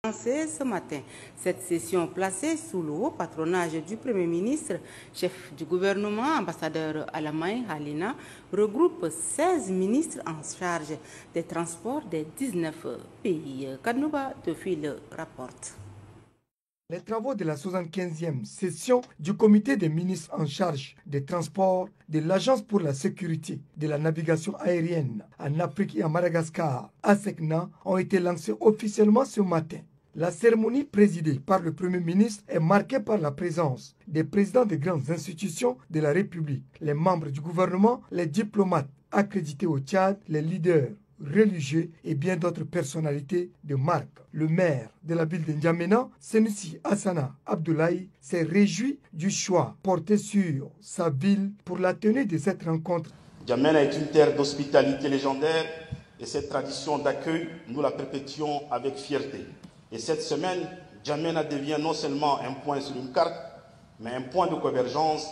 Ce matin, cette session placée sous le haut patronage du Premier ministre, chef du gouvernement, ambassadeur Alamay Halina, regroupe 16 ministres en charge des transports des 19 pays. Kadnouba Tofil rapporte. Les travaux de la 75e session du comité des ministres en charge des transports de l'Agence pour la sécurité de la navigation aérienne en Afrique et à Madagascar, ASECNA, ont été lancés officiellement ce matin. La cérémonie présidée par le Premier ministre est marquée par la présence des présidents des grandes institutions de la République, les membres du gouvernement, les diplomates accrédités au Tchad, les leaders religieux et bien d'autres personnalités de marque. Le maire de la ville de N'Djamena, Senussi Hassana Abdoulaye, s'est réjoui du choix porté sur sa ville pour la tenue de cette rencontre. N'Djamena est une terre d'hospitalité légendaire et cette tradition d'accueil, nous la perpétuons avec fierté. Et cette semaine, N'Djamena devient non seulement un point sur une carte, mais un point de convergence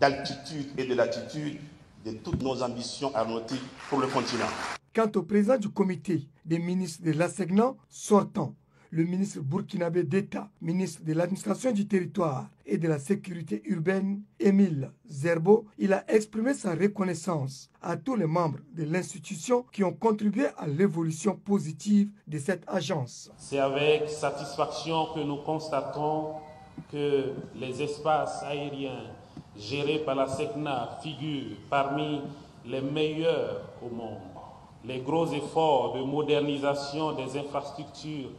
d'altitude et de latitude de toutes nos ambitions aéronautiques pour le continent. Quant au président du comité des ministres de l'ASECNA sortant, le ministre burkinabé d'État, ministre de l'administration du territoire et de la sécurité urbaine, Émile Zerbo, il a exprimé sa reconnaissance à tous les membres de l'institution qui ont contribué à l'évolution positive de cette agence. C'est avec satisfaction que nous constatons que les espaces aériens gérés par la SECNA figurent parmi les meilleurs au monde. Les gros efforts de modernisation des infrastructures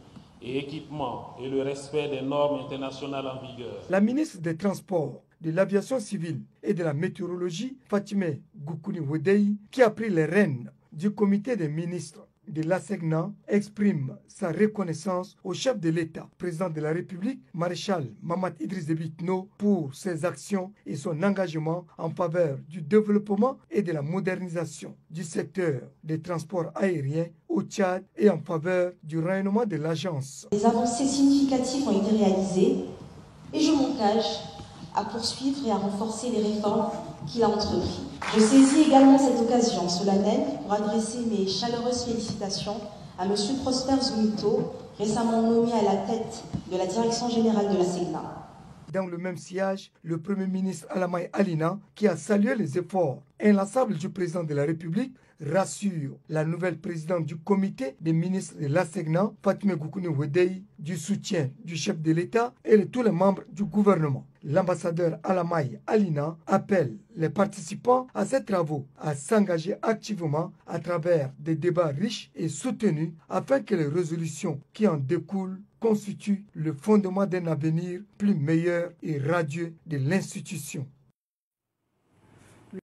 et équipements et le respect des normes internationales en vigueur. La ministre des Transports, de l'Aviation civile et de la Météorologie, Fatimé Goukouni Wedei, qui a pris les rênes du comité des ministres de l'ASECNA, exprime sa reconnaissance au chef de l'État, président de la République, maréchal Mamad Idriss Déby Itno, pour ses actions et son engagement en faveur du développement et de la modernisation du secteur des transports aériens au Tchad et en faveur du rayonnement de l'agence. Des avancées significatives ont été réalisées et je m'engage à poursuivre et à renforcer les réformes qu'il a entreprises. Je saisis également cette occasion solennelle pour adresser mes chaleureuses félicitations à M. Prosper Zunito, récemment nommé à la tête de la direction générale de la SECNA. Dans le même sillage, le Premier ministre Alamay Halina, qui a salué les efforts inlassables du président de la République, rassure la nouvelle présidente du comité des ministres de l'ASECNA, Fatimé Goukouni Wedei, du soutien du chef de l'État et de tous les membres du gouvernement. L'ambassadeur Alamay Halina appelle les participants à ces travaux à s'engager activement à travers des débats riches et soutenus afin que les résolutions qui en découlent constituent le fondement d'un avenir plus meilleur et radieux de l'institution.